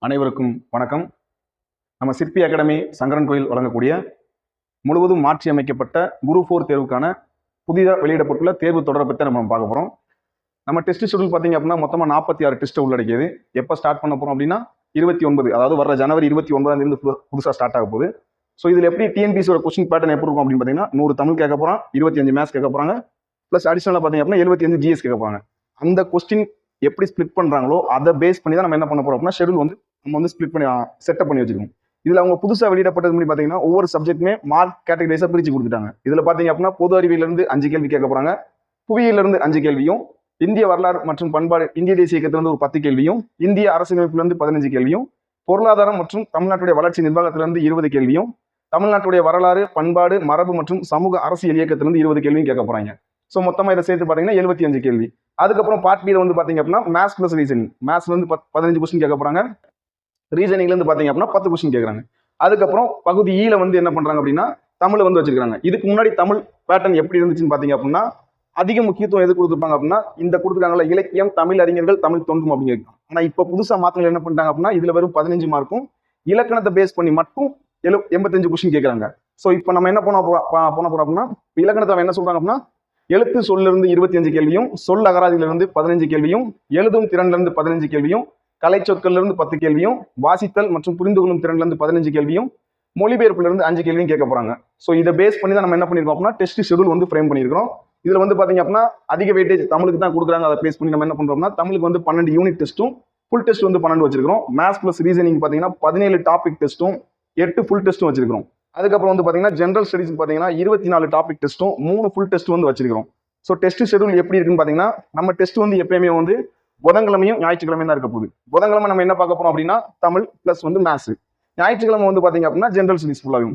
அனைவருக்கும் வணக்கம். நம்ம சிற்பி அகாடமி சங்கரன் கோயில் வழங்கக்கூடிய முழுவதும் மாற்றி அமைக்கப்பட்ட குரூப் 4 தேர்வுக்கான புதிதாக வெளியிடப்பட்டுள்ள தேர்வு தொடரை பற்றி நம்ம பார்க்க போகிறோம். நம்ம டெஸ்ட் ஷெடியூல் பார்த்தீங்க அப்படின்னா மொத்தமாக 46 டெஸ்ட்டை உள்ளடக்கியது. எப்போ ஸ்டார்ட் பண்ண போகிறோம் அப்படின்னா 29, அதாவது வர ஜனவரி 29 புதுசாக ஸ்டார்ட் ஆக போகுது. ஸோ இதில் எப்படி டிஎன்பிசியோட கொஸ்டின் பேட்டர்ன் எப்படி இருக்கும் அப்படின்னு பார்த்தீங்கன்னா 100 தமிழ் கேட்க போகிறான், 25 மேத்ஸ் கேட்க போகிறாங்க, ப்ளஸ் அடிஷனலாக பார்த்தீங்க அப்படின்னா 75 ஜிஎஸ் கேட்க போகிறாங்க. அந்த கொஸ்டின் எப்படி ஸ்பிளிட் பண்ணுறாங்களோ அதை பேஸ் பண்ணி தான் நம்ம என்ன பண்ண போகிறோம் அப்படின்னா ஷெடியூல் நம்ம ஸ்பிளிட் பண்ணி செட்டப் பண்ணி வச்சிருக்கோம். இதில் அவங்க புதுசாக வெளியிடப்பட்டது முன்னாடி பார்த்தீங்கன்னா ஒவ்வொரு சப்ஜெக்ட்டுமே மார்க் கேட்டகரைஸாக பிரித்து கொடுத்துட்டாங்க. இதில் பார்த்தீங்க அப்படின்னா பொது அறிவியலிருந்து 5 கேள்வி கேட்க போகிறாங்க, புவியிலிருந்து 5 கேள்வியும், இந்திய வரலாறு மற்றும் பண்பாடு இந்திய தேசிய இயக்கத்திலிருந்து ஒரு 10 கேள்வியும், இந்திய அரசியலமைப்பிலிருந்து 15 கேள்வியும், பொருளாதாரம் மற்றும் தமிழ்நாட்டுடைய வளர்ச்சி நிர்வாகத்திலிருந்து 20 கேள்வியும், தமிழ்நாட்டுடைய வரலாறு பண்பாடு மரபு மற்றும் சமூக அரசியல் இயக்கத்திலிருந்து 20 கேள்வியும் கேட்க போறாங்க. ஸோ மொத்தமாக இதை சேர்த்து பார்த்தீங்கன்னா 75 கேள்வி. அதுக்கப்புறம் பார்ட் பியில் பார்த்தீங்க அப்படின்னா மேத்ஸ் பிளஸ் ரீசனிங், மேத்ஸ்லேருந்து 15 கொஸ்டின் கேட்க போறாங்க, ரீசனிங்லேருந்து பார்த்தீங்க அப்படின்னா 10 கொஸ்டின் கேட்குறாங்க. அதுக்கப்புறம் பகுதி ஈல என்ன பண்றாங்க அப்படின்னா தமிழ் வச்சிருக்காங்க. இதுக்கு முன்னாடி தமிழ் பேட்டர்ன் எப்படி இருந்துச்சுன்னு பார்த்தீங்க அப்படின்னா அதிக முக்கியத்துவம் எது கொடுத்துருப்பாங்க அப்படின்னா இந்த கொடுத்துருக்காங்களா இலக்கியம், தமிழ் அறிஞர்கள், தமிழ் தோன்றும் அப்படின்னு. ஆனால் இப்போ புதுசாக மாற்றங்கள் என்ன பண்ணிட்டாங்க அப்படின்னா இதில் வெறும் 15 மார்க்கும் இலக்கணத்தை பேஸ் பண்ணி மட்டும் 85 கொஸ்டின் கேட்குறாங்க. ஸோ இப்போ நம்ம என்ன பண்ண போறோம் அப்படின்னா இலக்கணத்தை என்ன சொல்றாங்க அப்படின்னா எழுத்து சொல்லிருந்து 25 கேள்வியும், சொல் அகராதியிலிருந்து 15 கேள்வியும், எழுதும் திறன்லேருந்து 15 கேள்வியும், கலை சொற்கள்லேருந்து 10 கேள்வியும், வாசித்தல் மற்றும் புரிந்து கொள்ளும் திறன்லேருந்து 15 கேள்வியும், மொழிபெயர்ப்புலேருந்து 5 கேள்வியும் கேட்க போறாங்க. ஸோ இதை பேஸ் பண்ணி தான் நம்ம என்ன பண்ணிருக்கோம் அப்படின்னா டெஸ்ட் ஷெடியூல் ஃப்ரேம் பண்ணியிருக்கிறோம். இதுல பாத்தீங்க அப்படின்னா அதிக வெயிட்டேஜ் தமிழுக்கு தான் கொடுக்குறாங்க. அதை பேஸ் பண்ணி நம்ம என்ன பண்றோம்னா தமிழுக்கு 12 யூனிட் டெஸ்ட்டும் ஃபுல் டெஸ்ட் 12 வச்சிருக்கிறோம். மேத்ஸ் பிளஸ் ரீசனிங் பாத்தீங்கன்னா 17 டாபிக் டெஸ்ட்டும் 8 ஃபுல் டெஸ்ட்டும் வச்சிருக்கிறோம். அதுக்கப்புறம் பாத்தீங்கன்னா ஜென்ரல் ஸ்டடிஸ் பாத்தீங்கன்னா 24 டாபிக் டெஸ்ட்டும் 3 ஃபுல் டெஸ்ட் வச்சிருக்கிறோம். ஸோ டெஸ்ட் ஷெடியூல் எப்படி இருக்குன்னு பாத்தீங்கன்னா நம்ம டெஸ்ட் எப்பயுமே புதன்கிழமையும் ஞாயிற்றுக்கிழமையும் தான் இருக்க போகுது. புதன்கிழமை நம்ம என்ன பார்க்க போறோம் அப்படின்னா தமிழ் பிளஸ் மேத்ஸ், ஞாயிற்றுக்கிழமை பாத்தீங்க அப்படின்னா ஜென்ரல் ஸ்டடிஸ் ஃபுல்லாகும்.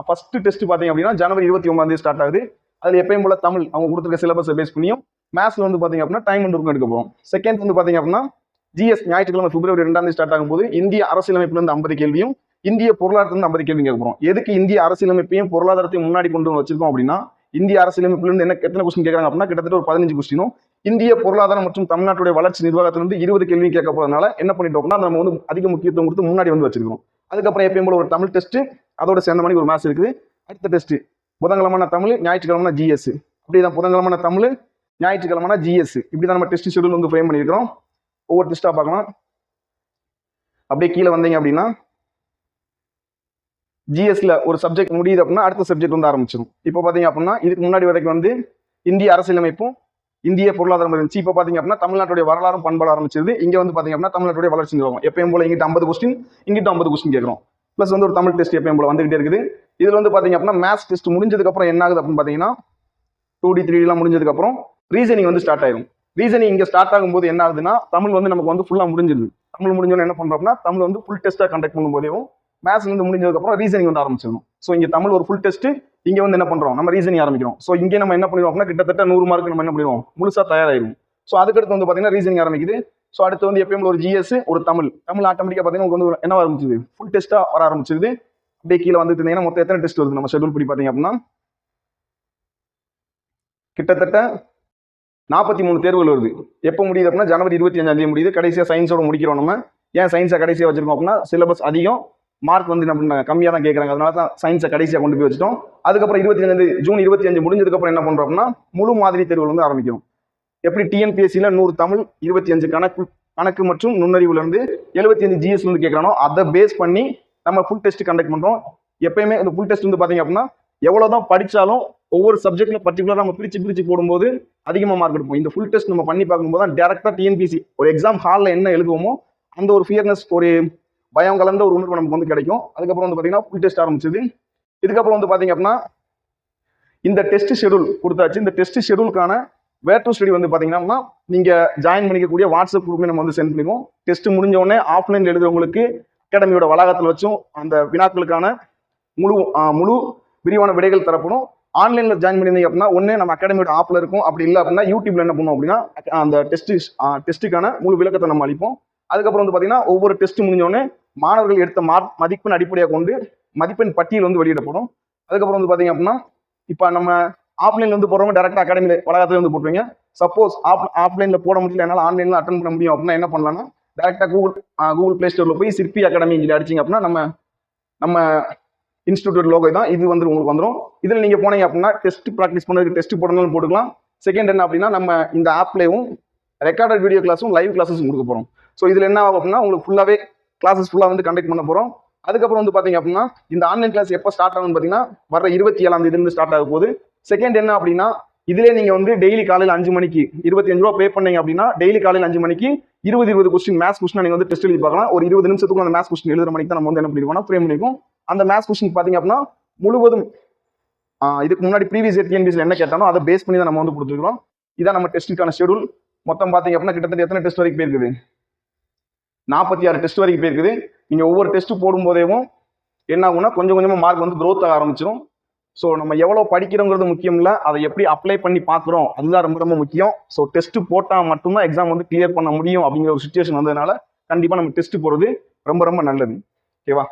ஃபர்ஸ்ட் டெஸ்ட் பாத்தீங்க அப்படின்னா ஜனவரி 29 ஸ்டார்ட் ஆகுது. அதுல எப்பயும் போல தமிழ் அவங்க கொடுத்துருக்க சிலபஸை பேஸ் பண்ணியும், மேத்ஸ்ல பாத்தீங்க அப்படின்னா டைம் இருக்கும் எடுக்க போறோம். செகண்ட் பாத்தீங்க அப்படின்னா ஜிஎஸ் ஞாயிற்றுக்கிழமை பிப்ரவரி 2 ஸ்டார்ட் ஆகும்போது இந்திய அரசியலமைப்புல இருந்து 50 கேள்வியும், இந்திய பொருளாதாரத்துல 50 கேள்வி கேட்க போறோம். எதுக்கு இந்திய அரசியலமைப்பையும் பொருளாதாரத்தையும் முன்னாடி கொண்டு வச்சிருக்கோம் அப்படின்னா இந்திய அரசியலமைப்புல இருந்து எத்தனை கொஸ்டின் கேட்கறாங்க அப்படின்னா கிட்டத்தட்ட ஒரு 15 கொஸ்டினும், இந்திய பொருளாதாரம் மற்றும் தமிழ்நாட்டுடைய வளர்ச்சி நிர்வாகத்திலிருந்து 20 கேள்வியும் கேட்க போறதுனால என்ன பண்ணிட்டோம் அப்படின்னா நம்ம அதிக முக்கியத்துவம் கொடுத்து முன்னாடி வச்சிருக்கோம். அதுக்கப்புறம் எப்பயும் போல ஒரு தமிழ் டெஸ்ட், அதோட சேர்ந்த மாதிரி ஒரு மேத்ஸ் இருக்குது. அடுத்த டெஸ்ட் புதன்கிழமை தமிழ், ஞாயிற்றுக்கிழமை ஜிஎஸ். அப்படிதான் புதன்கிழமை தமிழ், ஞாயிற்றுக்கிழமை ஜிஎஸ். இப்படிதான் நம்ம டெஸ்ட் ஷெடியூல் ஃப்ரேம் பண்ணியிருக்கிறோம். ஒவ்வொரு டெஸ்டா பார்க்கலாம். அப்படியே கீழே வந்தீங்க அப்படின்னா ஜிஎஸ்ல ஒரு சப்ஜெக்ட் முடியுது அப்படின்னா அடுத்த சப்ஜெக்ட் ஆரம்பிச்சிடும். இப்போ பாத்தீங்க அப்படின்னா இதுக்கு முன்னாடி வரைக்கும் இந்திய அரசியலமைப்பும் இந்திய பொருளாதாரம் இருந்துச்சு. இப்போ பாத்தீங்க அப்படின்னா தமிழ்நாட்டுடைய வரலாறும் பண்பாடு ஆரம்பிச்சிருது. இங்க பாத்தீங்க அப்படின்னா தமிழ்நாட்டுடைய வளர்ச்சி நிர்வாகம். எப்பயும் போல இங்கிட்ட 50 கொஸ்டின், இங்கிட்ட 50 கொஸ்டின் கேட்கிறோம். பிளஸ் ஒரு தமிழ் டெஸ்ட் எப்பயும் போல வந்துகிட்டே இருக்குது. இதுல பாத்தீங்க அப்படின்னா மேத்ஸ் டெஸ்ட் முடிஞ்சதுக்கு அப்புறம் என்ன ஆகுது அப்படின்னு பாத்தீங்கன்னா 2D 3D எல்லாம் முடிஞ்சதுக்கு அப்புறம் ரீசனிங் ஸ்டார்ட் ஆயிடும். ரீசனிங் இங்க ஸ்டார்ட் ஆகும்போது என்ன ஆகுதுன்னா தமிழ் நமக்கு ஃபுல்லா முடிஞ்சிருது. தமிழ் முடிஞ்சோன்னு என்ன பண்றோம் அப்படின்னா தமிழ் ஃபுல் டெஸ்டா கண்டக்ட் பண்ணும்போதேவும் மேத்ஸ்ல முடிஞ்சதுக்கு அப்புறம் ரீசனிங் ஆரம்பிச்சிடணும். ஸோ இங்க தமிழ் ஒரு ஃபுல் டெஸ்ட், இங்க என்ன பண்றோம் நம்ம ரீசனிங் ஆரம்பிக்கிறோம். ஸோ இங்கே நம்ம என்ன பண்ணிடுவோம் அப்படின்னா கிட்டத்தட்ட 100 மார்க் நம்ம என்ன பண்ணிடுவோம் முழுசா தயாராகிடும். ஸோ அதுக்கடுத்து பாத்தீங்கன்னா ரீசனிங் ஆரம்பிக்குது. ஸோ அடுத்து எப்பயும் ஒரு ஜிஎஸ், ஒரு தமிழ் ஆட்டோமேட்டிக்கா பாத்தீங்கன்னா என்ன ஆரம்பிச்சது ஃபுல் டெஸ்டா வர ஆரம்பிச்சிருது. அப்படியே கீழே இருந்தீங்கன்னா மொத்தம் எத்தனை டெஸ்ட் வருது நம்ம ஷெடியூல் படி பாத்தீங்க அப்படின்னா கிட்டத்தட்ட 43 தேர்வுகள் வருது. எப்போ முடியுது அப்படின்னா ஜனவரி 25 முடியுது. கடைசியா சயின்ஸோட முடிக்கிறோம். நம்ம ஏன் சயின்ஸை கடைசியா வச்சிருக்கோம் அப்படின்னா சிலபஸ் அதிகம், மார்க் என்ன பண்ணாங்க கம்மியா தான் கேட்கறாங்க. அதனால தான் சயின்ஸை கடைசியா கொண்டு போய் வச்சிட்டோம். அதுக்கப்புறம் ஜூன் 25 முடிஞ்சதுக்கு அப்புறம் என்ன பண்றோம் அப்படின்னா முழு மாதிரி தேர்வுகள் ஆரம்பிக்கும். எப்படி டிஎன்பிஎஸ்சில 100 தமிழ், 25 கணக்கு மற்றும் நுண்ணறிவுல இருந்து 75 ஜிஎஸ்ல இருந்து கேட்கறானோ அதை பேஸ் பண்ணி நம்ம ஃபுல் டெஸ்ட் கண்டக்ட் பண்றோம். எப்பயுமே இந்த ஃபுல் டெஸ்ட் பாத்தீங்க அப்படின்னா எவ்வளவுதான் படிச்சாலும் ஒவ்வொரு சப்ஜெக்ட்ல பர்டிகுலரா நம்ம பிரிச்சு போடும்போது அதிகமா மார்க் எடுப்போம். இந்த ஃபுல் டெஸ்ட் நம்ம பண்ணி பார்க்கும்போது தான் டேரக்டா டிஎன்பிஎஸ்சி ஒரு எக்ஸாம் ஹால்ல என்ன எழுதுவோமோ அந்த ஒரு ஃபியர்னஸ், ஒரு பயம் கலந்த ஒரு உணர்வு நமக்கு கிடைக்கும். அதுக்கப்புறம் பாத்தீங்கன்னா ஃபுல் டெஸ்ட் ஆரம்பிச்சது. இதுக்கப்புறம் பாத்தீங்க அப்படின்னா இந்த டெஸ்ட் ஷெடியூல் கொடுத்தாச்சு. இந்த டெஸ்ட் ஷெடியூலுக்கான வேர் டு ஸ்டடி பாத்தீங்கன்னா நீங்க ஜாயின் பண்ணிக்கக்கூடிய வாட்ஸ்அப் குரூப்ல நம்ம சென்ட் பண்ணிடுவோம். டெஸ்ட் முடிஞ்ச உடனே ஆஃப்லைன்ல எழுதுறவங்களுக்கு அகாடமியோட வளாகத்தில் வச்சும் அந்த வினாக்களுக்கான முழு விரிவான விடைகள் தரப்படும். ஆன்லைன்ல ஜாயின் பண்ணிருந்தீங்க அப்படின்னா ஒன்னு நம்ம அகாடமியோட ஆப்ல இருக்கும். அப்படி இல்லை அப்படின்னா யூடியூப்ல என்ன பண்ணுவோம் அப்படின்னா அந்த டெஸ்ட்டுக்கான முழு விளக்கத்தை நம்ம அளிப்போம். அதுக்கப்புறம் பாத்தீங்கன்னா ஒவ்வொரு டெஸ்ட் முடிஞ்சோடனே மாணவர்கள் எடுத்த மதிப்பெண் அடிப்படையாக கொண்டு மதிப்பெண் பட்டியல் வெளியிடப்படும். அதுக்கப்புறம் பாத்தீங்க அப்படின்னா இப்ப நம்ம ஆஃப்லைன்ல போறவங்க டேரக்டா அகாடமி வளாகத்துல போட்டுருவீங்க. சப்போஸ் ஆஃப்லைன்ல போட முடியல, என்னால ஆன்லைன்ல அட்டன் பண்ண முடியும் அப்படின்னா என்ன பண்ணலாம்னா டேரெக்டாக கூகுள் ப்ளே ஸ்டோரில் போய் சிற்பி அகாடமி சொல்லி அடிச்சிங்க அப்படின்னா நம்ம இன்ஸ்டியூட் லோகோ தான் இது வந்து உங்களுக்கு வந்துடும். இதில் நீங்கள் போனீங்க அப்படின்னா டெஸ்ட் ப்ராக்டிஸ் பண்ணுறதுக்கு டெஸ்ட் போடணும்னு போட்டுக்கலாம். செகண்ட் என்ன அப்படின்னா நம்ம இந்த ஆப்லேயும் ரெக்கார்டட் வீடியோ கிளாஸும் லைவ் கிளாஸஸும் கொடுக்க போகிறோம். ஸோ இதில் என்ன ஆகும் அப்படின்னா உங்களுக்கு ஃபுல்லாகவே கிளாஸஸ் ஃபுல்லாக வந்து கண்டக்ட் பண்ண போகிறோம். அதுக்கப்புறம் வந்து பார்த்தீங்க அப்படின்னா இந்த ஆன்லைன் கிளாஸ் எப்போ ஸ்டார்ட் ஆகும்னு பார்த்தீங்கன்னா வர 27ஆம் தேதியிலிருந்து ஸ்டார்ட் ஆக போகுது. செகண்ட் என்ன அப்படின்னா இதிலே நீங்கள் வந்து டெய்லி காலையில் 5 மணிக்கு 25 ரூபா பே பண்ணீங்க அப்படின்னா டெய்லி காலையில் 5 மணிக்கு 20 கொஸ்டின் மேத்ஸ் கொஸ்டின் நீங்கள் வந்து டெஸ்ட் எழுதி பார்க்கலாம். ஒரு 20 நிமிஷத்துக்கு அந்த மேத்ஸ் கொஸ்டின் எழுதுற மணிக்கு தான் நம்ம வந்து என்ன பண்ணிருக்கோம்னா ஃப்ரேம் பண்ணிருக்கோம். அந்த மேத்ஸ் கொஸ்டின் பார்த்தீங்க அப்படின்னா முழுவதும் இதுக்கு முன்னாடி ப்ரீவியஸ் இயர் டிஎன்பிஎஸ்ல என்ன கேட்டாலும் அதை பேஸ் பண்ணி தான் நம்ம வந்து கொடுத்துருக்கோம். இதான் நம்ம டெஸ்ட்டுக்கான ஷெடியூல். மொத்தம் பார்த்தீங்க அப்படின்னா கிட்டத்தட்ட எத்தனை டெஸ்ட் வரைக்கும் போயிருக்குது? 46 டெஸ்ட் வரைக்கும் போயிருக்குது. நீங்கள் ஒவ்வொரு டெஸ்ட் போடும்போதேவும் என்ன ஆகும்னா கொஞ்சம் கொஞ்சமாக மார்க் வந்து க்ரோத் ஆக ஆரம்பிச்சிடும். ஸோ நம்ம எவ்வளோ படிக்கிறோங்கிறது முக்கியம் இல்லை, அதை எப்படி அப்ளை பண்ணி பார்க்குறோம் அதுதான் ரொம்ப ரொம்ப முக்கியம். ஸோ டெஸ்ட் போட்டால் மட்டும்தான் எக்ஸாம் வந்து கிளியர் பண்ண முடியும் அப்படிங்கிற ஒரு சுச்சுவேஷன் வந்ததுனால கண்டிப்பாக நம்ம டெஸ்ட் போகிறது ரொம்ப ரொம்ப நல்லது. ஓகேவா?